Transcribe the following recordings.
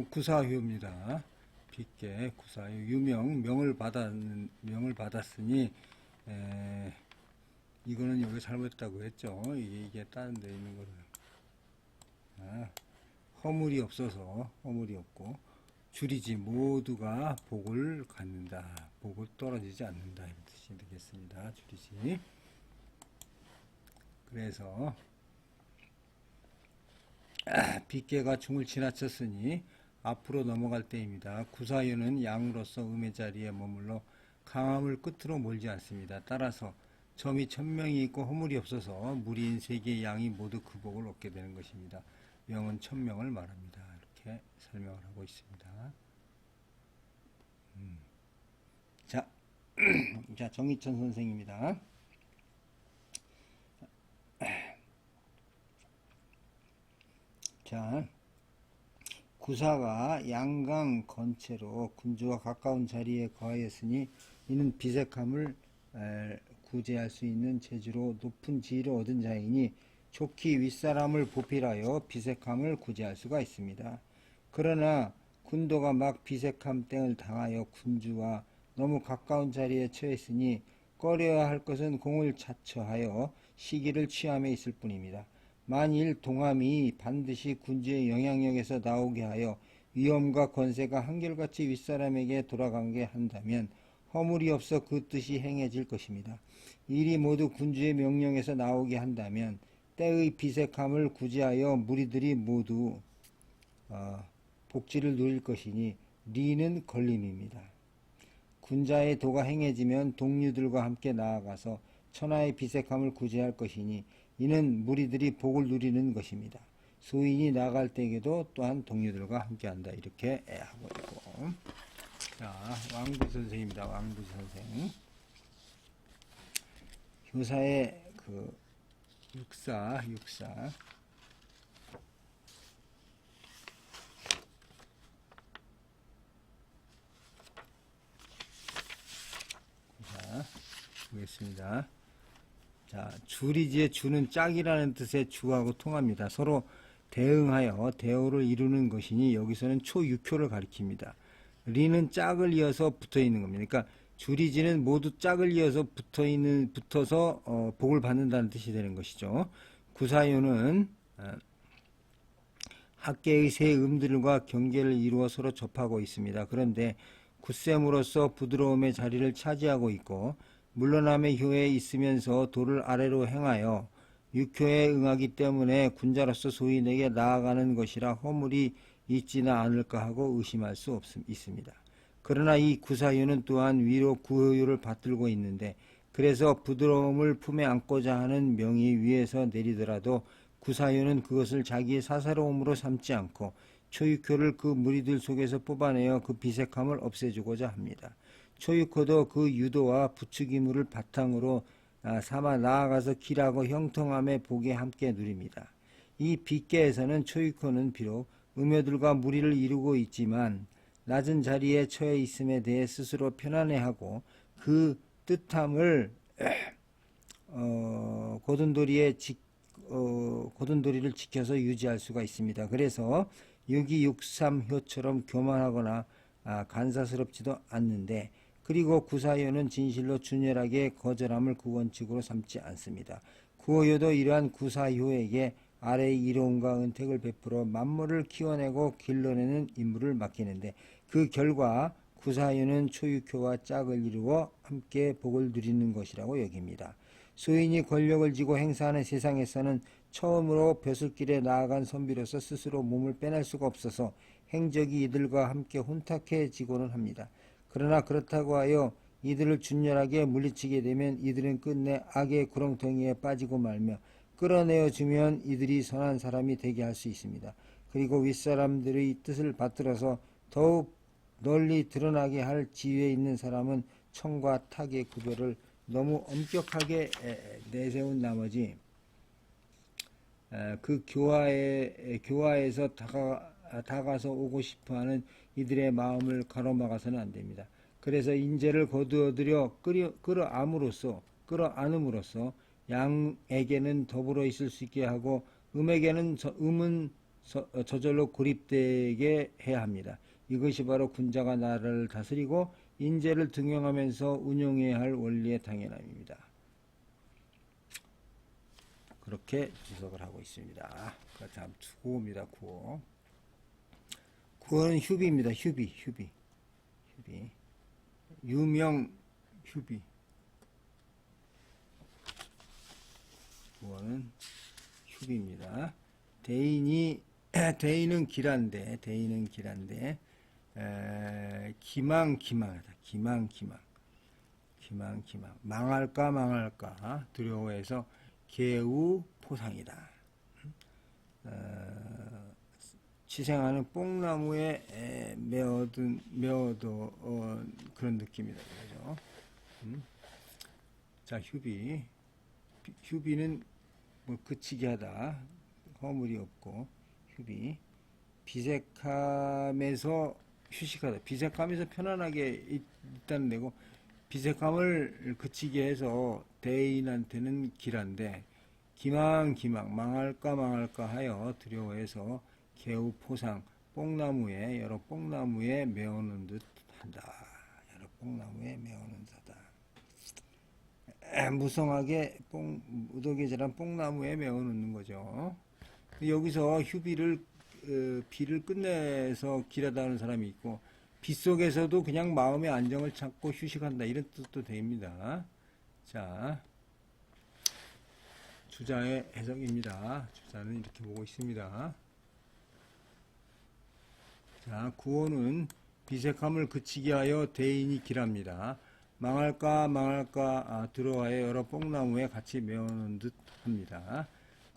구사효입니다. 빗개 구사효 유명 명을 받았으니 이거는 여기 잘못했다고 했죠. 이게 다른 데 있는 거를 허물이 없어서 허물이 없고 줄이지 모두가 복을 갖는다. 복을 떨어지지 않는다. 이런 뜻이 되겠습니다. 줄이지. 그래서 빗개가 중을 지나쳤으니 앞으로 넘어갈 때입니다. 구사유는 양으로서 음의 자리에 머물러 강함을 끝으로 몰지 않습니다. 따라서 점이 천명이 있고 허물이 없어서 무리인 세 개의 양이 모두 그 복을 얻게 되는 것입니다. 명은 천명을 말합니다. 이렇게 설명을 하고 있습니다. 자, 정희천 선생입니다. 자, 구사가 양강 건체로 군주와 가까운 자리에 거하였으니 이는 비색함을 구제할 수 있는 재주로 높은 지위를 얻은 자이니 좋기 윗사람을 보필하여 비색함을 구제할 수가 있습니다. 그러나 군도가 막 비색함 땡을 당하여 군주와 너무 가까운 자리에 처했으니 꺼려야 할 것은 공을 자처하여 시기를 취함에 있을 뿐입니다. 만일 동함이 반드시 군주의 영향력에서 나오게 하여 위엄과 권세가 한결같이 윗사람에게 돌아가게 한다면 허물이 없어 그 뜻이 행해질 것입니다. 일이 모두 군주의 명령에서 나오게 한다면 때의 비색함을 구제하여 무리들이 모두 복지를 누릴 것이니 리는 걸림입니다. 군자의 도가 행해지면 동류들과 함께 나아가서 천하의 비색함을 구제할 것이니 이는 무리들이 복을 누리는 것입니다. 소인이 나갈 때에도 또한 동료들과 함께한다. 이렇게 하고 있고. 자, 왕부 선생입니다. 왕부 선생. 효사의 그 육사. 자, 보겠습니다. 자, 줄이지의 주는 짝이라는 뜻의 주하고 통합니다. 서로 대응하여 대오를 이루는 것이니 여기서는 초육효를 가리킵니다. 리는 짝을 이어서 붙어 있는 겁니다. 그러니까 줄이지는 모두 짝을 이어서 붙어서 복을 받는다는 뜻이 되는 것이죠. 구사요는 학계의 세 음들과 경계를 이루어 서로 접하고 있습니다. 그런데 굳셈으로써 부드러움의 자리를 차지하고 있고 물러남의 효에 있으면서 도를 아래로 행하여 육효에 응하기 때문에 군자로서 소인에게 나아가는 것이라 허물이 있지는 않을까 하고 의심할 수 있습니다. 그러나 이 구사유는 또한 위로 구효유를 받들고 있는데 그래서 부드러움을 품에 안고자 하는 명이 위에서 내리더라도 구사유는 그것을 자기의 사사로움으로 삼지 않고 초육효를 그 무리들 속에서 뽑아내어 그 비색함을 없애주고자 합니다. 초육효도 그 유도와 부추기물을 바탕으로 삼아 나아가서 길하고 형통함의 복에 함께 누립니다. 이 빗개에서는 초육효는 비록 음효들과 무리를 이루고 있지만 낮은 자리에 처해 있음에 대해 스스로 편안해하고 그 뜻함을 고든도리를 지켜서 유지할 수가 있습니다. 그래서 6263효처럼 교만하거나 간사스럽지도 않는데 그리고 구사효는 진실로 준열하게 거절함을 그 원칙으로 삼지 않습니다. 구호효도 이러한 구사효에게 아래의 이로움과 은택을 베풀어 만물을 키워내고 길러내는 임무를 맡기는데 그 결과 구사효는 초육효와 짝을 이루어 함께 복을 누리는 것이라고 여깁니다. 소인이 권력을 쥐고 행사하는 세상에서는 처음으로 벼슬길에 나아간 선비로서 스스로 몸을 빼낼 수가 없어서 행적이 이들과 함께 혼탁해지고는 합니다. 그러나 그렇다고 하여 이들을 준열하게 물리치게 되면 이들은 끝내 악의 구렁텅이에 빠지고 말며 끌어내어주면 이들이 선한 사람이 되게 할 수 있습니다. 그리고 윗사람들의 뜻을 받들어서 더욱 널리 드러나게 할 지위에 있는 사람은 청과 탁의 구별을 너무 엄격하게 내세운 나머지 그 교화에서 다가서 오고 싶어하는 이들의 마음을 가로막아서는 안 됩니다. 그래서 인재를 거두어들여 끌어안음으로써 양에게는 더불어 있을 수 있게 하고 음은 저절로 고립되게 해야 합니다. 이것이 바로 군자가 나라를 다스리고 인재를 등용하면서 운용해야 할 원리의 당연함입니다. 그렇게 지적을 하고 있습니다. 그 다음 구호입니다. 구호. 구호는 휴비입니다. 휴비. 유명 휴비. 구호는 휴비입니다. 대인은 길한데 기망하다. 망할까 두려워해서 개우포상이다. 치생하는 뽕나무에 메어도 그런 느낌이다. 그죠? 자, 휴비는 뭐 그치게 하다. 허물이 없고 휴비. 비색함에서 휴식하다. 비색함에서 편안하게 있다는 데고, 비색함을 그치게 해서 대인한테는 길한데 망할까 하여 두려워해서 개우포상 여러 뽕나무에 메어놓은 듯 한다. 무성하게 무더기에 자란 뽕나무에 메어놓는 거죠. 여기서 비를 끝내서 길하다 하는 사람이 있고, 비 속에서도 그냥 마음의 안정을 찾고 휴식한다, 이런 뜻도 됩니다. 자, 주자의 해석입니다. 주자는 이렇게 보고 있습니다. 자, 비색함을 그치게 하여 대인이 길합니다. 망할까 들어와야 여러 뽕나무에 같이 메어놓은 듯 합니다.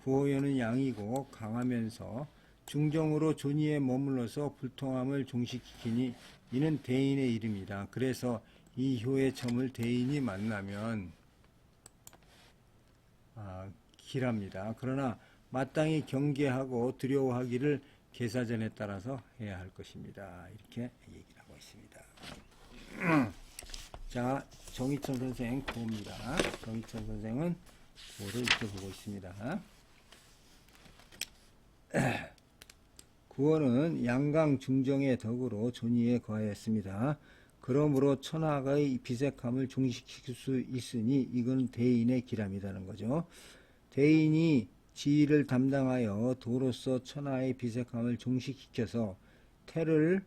구호연은 양이고 강하면서 중정으로 존위에 머물러서 불통함을 종식시키니 이는 대인의 이름이다. 그래서 이 효의 첨을 대인이 만나면 길합니다. 그러나 마땅히 경계하고 두려워하기를 계사전에 따라서 해야 할 것입니다. 이렇게 얘기를 하고 있습니다. 자, 정희천 선생 구호입니다. 정희천 선생은 구호를 이렇게 보고 있습니다. 구호는 양강 중정의 덕으로 존위에 거하였습니다. 그러므로 천하의 비색함을 종식시킬 수 있으니 이건 대인의 길함이라는 거죠. 대인이 지위를 담당하여 도로서 천하의 비색함을 종식시켜서 태를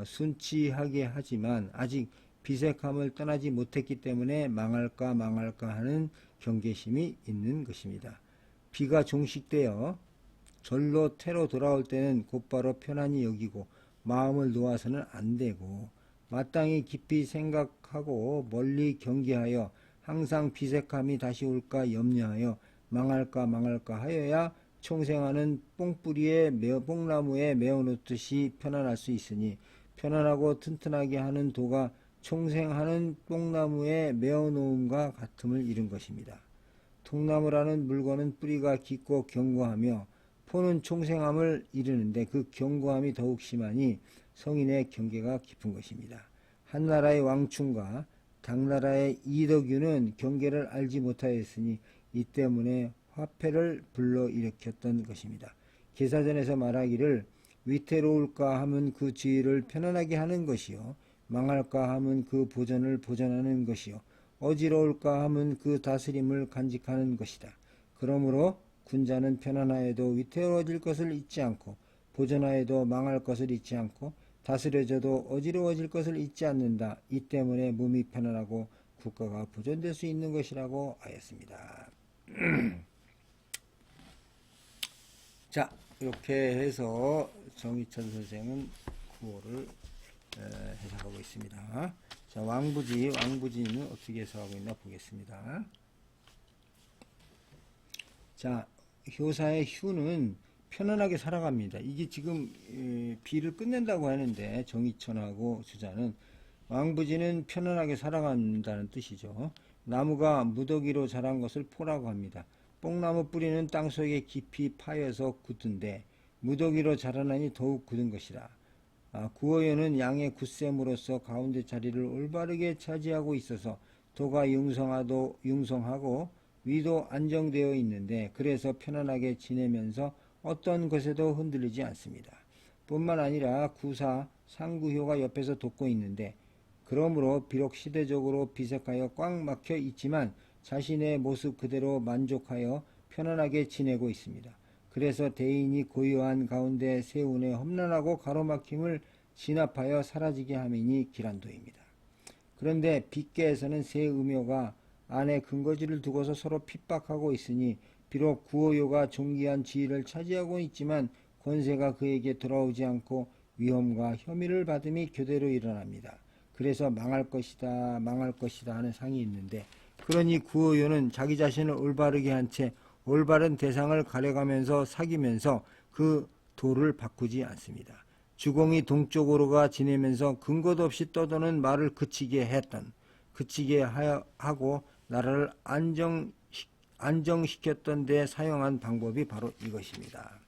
순치하게 하지만 아직 비색함을 떠나지 못했기 때문에 망할까 하는 경계심이 있는 것입니다. 비가 종식되어 절로 태로 돌아올 때는 곧바로 편안히 여기고 마음을 놓아서는 안 되고, 마땅히 깊이 생각하고 멀리 경계하여 항상 비색함이 다시 올까 염려하여 망할까 하여야 총생하는 뽕나무에 메어놓듯이 편안할 수 있으니, 편안하고 튼튼하게 하는 도가 총생하는 뽕나무에 메어놓음과 같음을 이룬 것입니다. 통나무라는 물건은 뿌리가 깊고 견고하며 포는 총생함을 이루는데 그 견고함이 더욱 심하니 성인의 경계가 깊은 것입니다. 한나라의 왕충과 당나라의 이덕유는 경계를 알지 못하였으니 이 때문에 화폐를 불러일으켰던 것입니다. 계사전에서 말하기를 위태로울까 하면 그 주의를 편안하게 하는 것이요, 망할까 하면 그 보전을 보전하는 것이요, 어지러울까 하면 그 다스림을 간직하는 것이다. 그러므로 군자는 편안하여도 위태로워질 것을 잊지 않고, 보전하여도 망할 것을 잊지 않고, 다스려져도 어지러워질 것을 잊지 않는다. 이 때문에 몸이 편안하고 국가가 보존될 수 있는 것이라고 하였습니다. 자, 이렇게 해서 정희천 선생은 구호를 해석하고 있습니다. 자, 왕부지는 어떻게 해석하고 있나 보겠습니다. 자, 효사의 휴는 편안하게 살아갑니다. 이게 지금 비를 끝낸다고 하는데, 정희천하고 주자는 왕부지는 편안하게 살아간다는 뜻이죠. 나무가 무더기로 자란 것을 포라고 합니다. 뽕나무 뿌리는 땅속에 깊이 파여서 굳은데 무더기로 자라나니 더욱 굳은 것이라. 구어연은 양의 굳셈으로써 가운데 자리를 올바르게 차지하고 있어서 도가 융성하고 위도 안정되어 있는데, 그래서 편안하게 지내면서 어떤 것에도 흔들리지 않습니다. 뿐만 아니라 구사, 상구효가 옆에서 돕고 있는데 그러므로 비록 시대적으로 비석하여 꽉 막혀 있지만 자신의 모습 그대로 만족하여 편안하게 지내고 있습니다. 그래서 대인이 고요한 가운데 세운의 험난하고 가로막힘을 진압하여 사라지게 함이니 기란도입니다. 그런데 빗계에서는 세 음효가 안에 근거지를 두고서 서로 핍박하고 있으니 비록 구호요가 존귀한 지위를 차지하고 있지만 권세가 그에게 돌아오지 않고 위험과 혐의를 받음이 교대로 일어납니다. 그래서 망할 것이다 하는 상이 있는데 그러니 구호요는 자기 자신을 올바르게 한 채 올바른 대상을 가려가면서 사귀면서 그 도를 바꾸지 않습니다. 주공이 동쪽으로가 지내면서 근거도 없이 떠도는 말을 그치게 하고 나라를 안정시켰던 데 사용한 방법이 바로 이것입니다.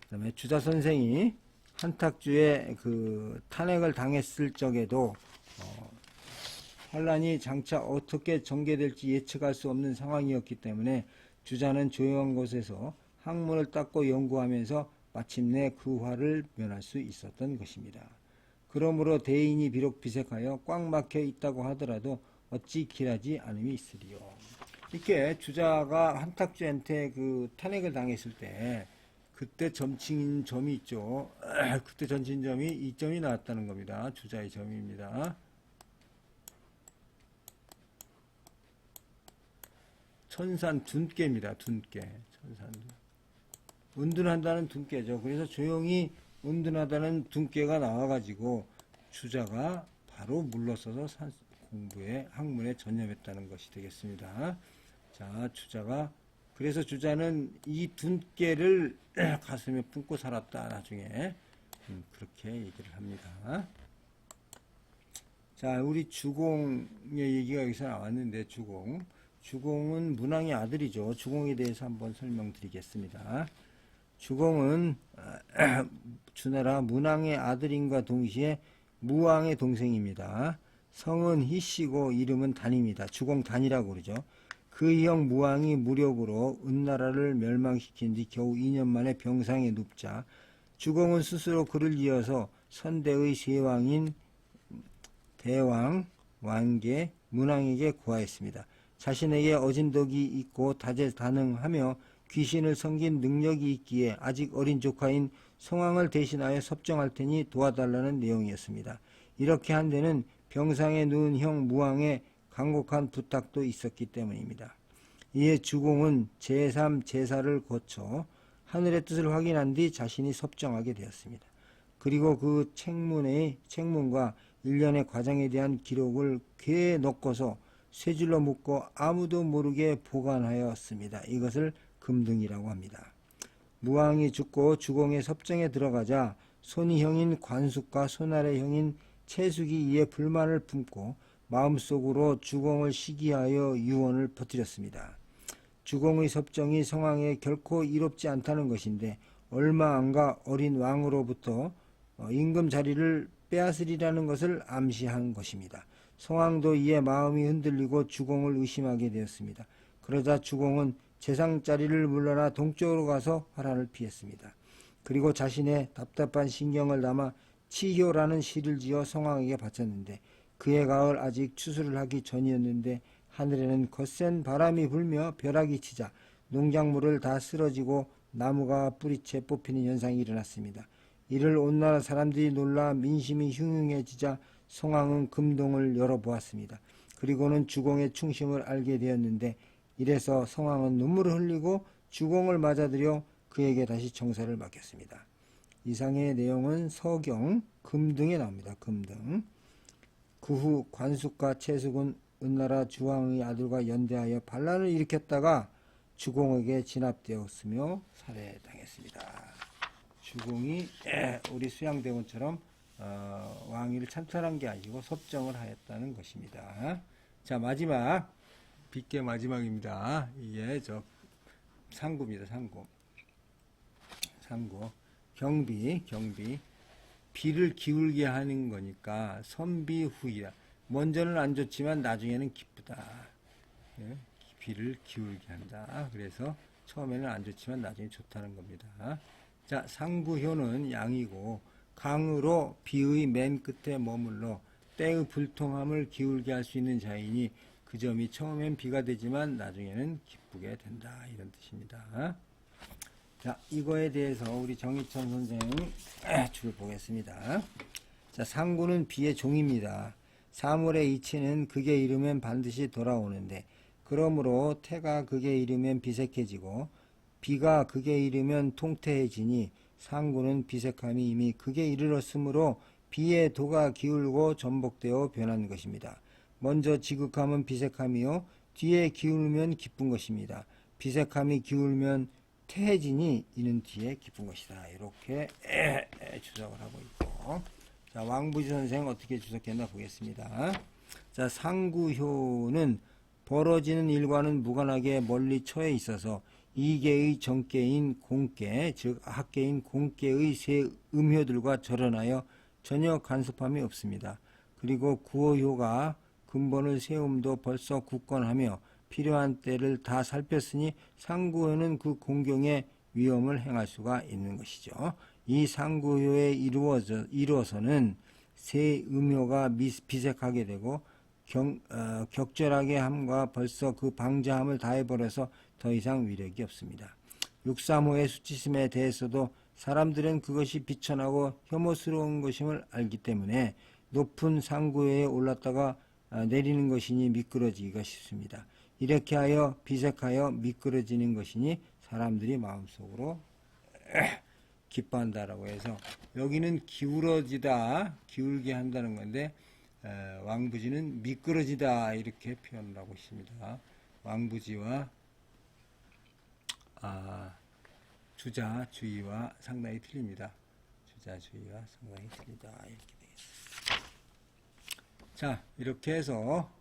그 다음에 주자 선생이 한탁주에 그 탄핵을 당했을 적에도 환란이 장차 어떻게 전개될지 예측할 수 없는 상황이었기 때문에 주자는 조용한 곳에서 학문을 닦고 연구하면서 마침내 그 화를 면할 수 있었던 것입니다. 그러므로 대인이 비록 비색하여 꽉 막혀 있다고 하더라도 어찌 길하지 않음이 있으리요. 이렇게 주자가 한탁주한테 그 탄핵을 당했을 때 그때 점친 점이 있죠. 그때 점친 점이 2점이 나왔다는 겁니다. 주자의 점입니다. 천산 둔께입니다. 둔께. 천산 은둔한다는 둔께죠. 그래서 조용히 은둔하다는 둔께가 나와가지고 주자가 바로 물러서서 공부에 학문에 전념했다는 것이 되겠습니다. 자, 그래서 주자는 이 둔께를 가슴에 품고 살았다. 나중에 그렇게 얘기를 합니다. 자, 우리 주공의 얘기가 여기서 나왔는데 주공은 문왕의 아들이죠. 주공에 대해서 한번 설명드리겠습니다. 주공은 주나라 문왕의 아들임과 동시에 무왕의 동생입니다. 성은 희씨고 이름은 단입니다. 주공단이라고 그러죠. 그 형 무왕이 무력으로 은나라를 멸망시킨 뒤 겨우 2년 만에 병상에 눕자 주공은 스스로 글을 이어서 선대의 세 왕인 대왕, 왕계, 문왕에게 고하였습니다. 자신에게 어진덕이 있고 다재다능하며 귀신을 섬긴 능력이 있기에 아직 어린 조카인 성왕을 대신하여 섭정할 테니 도와달라는 내용이었습니다. 이렇게 한 데는 병상에 누운 형 무왕의 간곡한 부탁도 있었기 때문입니다. 이에 주공은 제3, 제사를 거쳐 하늘의 뜻을 확인한 뒤 자신이 섭정하게 되었습니다. 그리고 그 책문과 일련의 과정에 대한 기록을 궤에 넣고서 쇠줄로 묶고 아무도 모르게 보관하였습니다. 이것을 금등이라고 합니다. 무왕이 죽고 주공의 섭정에 들어가자 손이 형인 관숙과 손아래 형인 채숙이 이에 불만을 품고 마음속으로 주공을 시기하여 유언을 퍼뜨렸습니다. 주공의 섭정이 성왕에 결코 이롭지 않다는 것인데 얼마 안가 어린 왕으로부터 임금 자리를 빼앗으리라는 것을 암시한 것입니다. 성왕도 이에 마음이 흔들리고 주공을 의심하게 되었습니다. 그러자 주공은 재상자리를 물러나 동쪽으로 가서 화란을 피했습니다. 그리고 자신의 답답한 신경을 담아 치효라는 시를 지어 성왕에게 바쳤는데 그해 가을 아직 추수를 하기 전이었는데 하늘에는 거센 바람이 불며 벼락이 치자 농작물을 다 쓰러지고 나무가 뿌리채 뽑히는 현상이 일어났습니다. 이를 온 나라 사람들이 놀라 민심이 흉흉해지자 성왕은 금동을 열어보았습니다. 그리고는 주공의 충심을 알게 되었는데 이래서 성왕은 눈물을 흘리고 주공을 맞아들여 그에게 다시 정사를 맡겼습니다. 이상의 내용은 서경 금등에 나옵니다. 금등. 그 후 관숙과 채숙은 은나라 주왕의 아들과 연대하여 반란을 일으켰다가 주공에게 진압되었으며 살해당했습니다. 주공이 우리 수양대원처럼 왕위를 찬탈한 게 아니고 섭정을 하였다는 것입니다. 자, 마지막 빗계 마지막입니다. 이게 상구입니다. 상구. 경비. 비를 기울게 하는 거니까 선비후이다. 먼저는 안 좋지만 나중에는 기쁘다. 비를 기울게 한다. 그래서 처음에는 안 좋지만 나중에 좋다는 겁니다. 자, 상구효는 양이고 강으로 비의 맨 끝에 머물러 때의 불통함을 기울게 할 수 있는 자이니 그 점이 처음엔 비가 되지만 나중에는 기쁘게 된다, 이런 뜻입니다. 자, 이거에 대해서 우리 정희천 선생 줄 보겠습니다. 자, 상구는 비의 종입니다. 사물의 이치는 극에 이르면 반드시 돌아오는데 그러므로 태가 극에 이르면 비색해지고 비가 극에 이르면 통태해지니 상구는 비색함이 이미 극에 이르렀으므로 비의 도가 기울고 전복되어 변한 것입니다. 먼저 지극함은 비색함이요 뒤에 기울면 기쁜 것입니다. 비색함이 기울면 태해지니 이는 뒤에 기쁜 것이다. 이렇게 주석을 하고 있고, 자, 왕부지 선생 어떻게 주석했나 보겠습니다. 자, 상구효는 벌어지는 일과는 무관하게 멀리 처해 있어서 이계의 정계인 공계, 즉 학계인 공계의 세 음효들과 절연하여 전혀 간섭함이 없습니다. 그리고 구호효가 근본을 세움도 벌써 굳건하며 필요한 때를 다 살폈으니 상구효는 그 공경의 위험을 행할 수가 있는 것이죠. 이 상구효에 이루어서는 세 음효가 비색하게 되고 격절하게 함과 벌써 그 방자함을 다해버려서 더 이상 위력이 없습니다. 635의 수치심에 대해서도 사람들은 그것이 비천하고 혐오스러운 것임을 알기 때문에 높은 상구에 올랐다가 내리는 것이니 미끄러지기가 쉽습니다. 이렇게 하여 비색하여 미끄러지는 것이니 사람들이 마음속으로 기뻐한다라고 해서 여기는 기울어지다, 기울게 한다는 건데 왕부지는 미끄러지다 이렇게 표현을 하고 있습니다. 왕부지와 주자주의와 상당히 틀립니다. 주자주의와 상당히 틀리다 이렇게 되겠습니다. 자, 이렇게 해서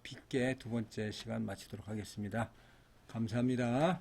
빗계 두 번째 시간 마치도록 하겠습니다. 감사합니다.